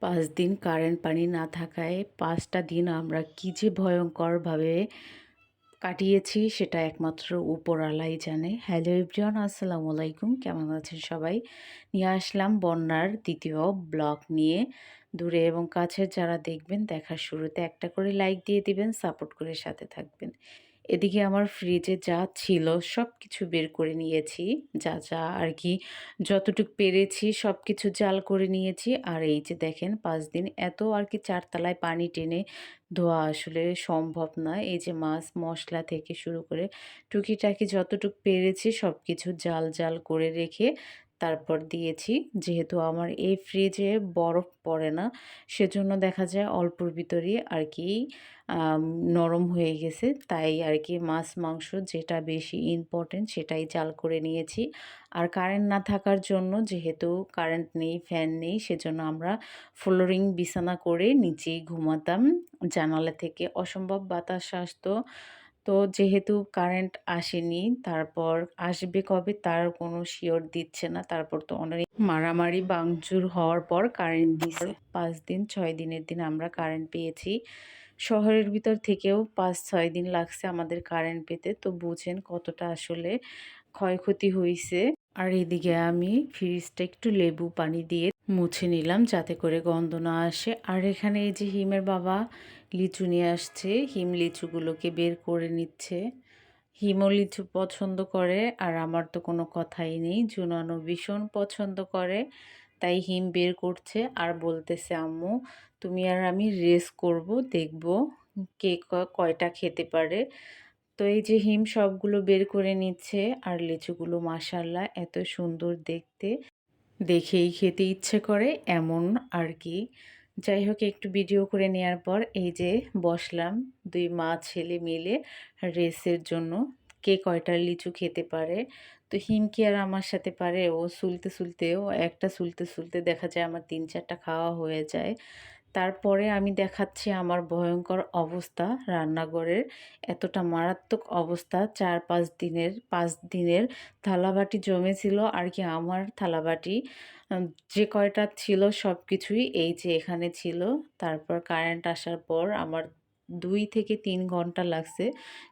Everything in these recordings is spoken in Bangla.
৫ দিন কারেন্ট পানি না থাকায় ৫টা দিন আমরা কী যে ভয়ংকরভাবে কাটিয়েছি সেটা একমাত্র উপরওয়ালাই জানে। হ্যালো এভরিওয়ান, আসসালামু আলাইকুম। কেমন আছেন সবাই? নিয়ে আসলাম বন্যার ২য় ব্লগ নিয়ে। দূরে এবং কাছের যারা দেখবেন, দেখার শুরুতে একটা করে লাইক দিয়ে দিবেন, সাপোর্ট করে সাথে থাকবেন। এদিকে আমার ফ্রিজে যা ছিল সব কিছু বের করে নিয়েছি। যা আর কি যতটুক পেরেছি সবকিছু জাল করে নিয়েছি। আর এই যে দেখেন ৫ দিন এত আর কি ৪ তলায় পানি টেনে ধোয়া আসলে সম্ভব না। এই যে মাছ, মসলা থেকে শুরু করে টুকিটাকি যতটুক পেরেছি সবকিছু জাল করে রেখে তারপর দিয়েছি। যেহেতু আমার এই ফ্রিজে বরফ পড়ে না, সেজন্য দেখা যায় অল্পর ভিতরেই আর কি আম নরম হয়ে গেছে। তাই আর কি মাছ, মাংস যেটা বেশি ইম্পোর্টেন্ট সেটাই জাল করে নিয়েছি। আর কারেন্ট না থাকার জন্য, যেহেতু কারেন্ট নেই, ফ্যান নেই, সেজন্য আমরা ফ্লোরিং বিছানা করে নিচেই ঘুমাতাম। জানালা থেকে অসম্ভব বাতাস আসতো। তো যেহেতু কারেন্ট আসেনি, তারপর আসবে কবে তার কোনো শিওর দিচ্ছে না। তারপর তো অনেক মারামারি ভাঙচুর হওয়ার পর কারেন্ট দিছে। ৫ দিন ৬ দিনের দিন আমরা কারেন্ট পেয়েছি। শহরের ভিতর থেকেও ৫-৬ দিন লাগছে আমাদের কারেন্ট পেতে। তো বুঝেন কতটা আসলে ক্ষয়ক্ষতি হইছে। আর এদিকে আমি ফ্রিজটা একটু লেবু পানি দিয়ে মুছে নিলাম যাতে করে গন্ধ না আসে। আর এখানে এই যে হিমের বাবা লিচু নিয়ে আসছে, হিম লিচুগুলোকে বের করে নিচ্ছে। হিমও লিচু পছন্দ করে, আর আমার তো কোনো কথাই নেই। জুনানো ভীষণ পছন্দ করে, তাই হিম বের করছে আর বলতেছে, আম্মু তুমি আর আমি রেস করব, দেখব কে কয়টা খেতে পারে। তো এই যে হিম সবগুলো বের করে নিচ্ছে, আর লিচুগুলো মাশাআল্লাহ এত সুন্দর দেখতে, দেখেই খেতে ইচ্ছে করে এমন আর কি। যাই হোক, একটু ভিডিও করে নেওয়ার পর এই যে বসলাম ২ মা ছেলে মিলে রেসের জন্য, কে কয়টা লিচু খেতে পারে। তো হিম কি আর আমার সাথে পারে? ও ও একটা সুলতে দেখা যায় আমার ৩-৪টা খাওয়া হয়ে যায়। তারপরে আমি দেখাচ্ছি আমার ভয়ঙ্কর অবস্থা রান্নাঘরের। এতটা মারাত্মক অবস্থা, ৫ দিনের থালাবাটি জমেছিল আর কি। আমার থালাবাটি আ যে কয়টা ছিল সবকিছুই এই যে এখানে ছিল। তারপর কারেন্ট আসার পর আমার ২ থেকে ৩ ঘন্টা লাগছে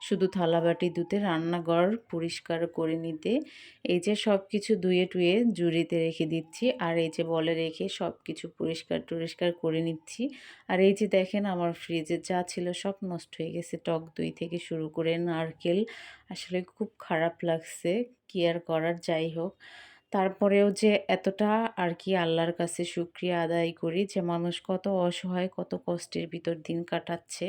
শুধু থালাবাটি ধুতে, রান্নাঘর পরিষ্কার করে নিতে। এই যে সবকিছু ধুয়ে-টুয়ে ঝুড়িতে রেখে দিচ্ছি। আর এই যে বলে রেখে সবকিছু পরিষ্কার-টরিষ্কার করে নিচ্ছি। আর এই যে দেখেন আমার ফ্রিজে যা ছিল সব নষ্ট হয়ে গেছে। টক দই থেকে শুরু করে নারকেল। আসলে খুব খারাপ লাগছে। কি আর করার, যাই হোক। তারপরেও যে এতটা আর কি আল্লাহর কাছে শুকরিয়া আদায় করি যে মানুষ কত অসহায়, কত কষ্টের ভিতর দিন কাটাচ্ছে।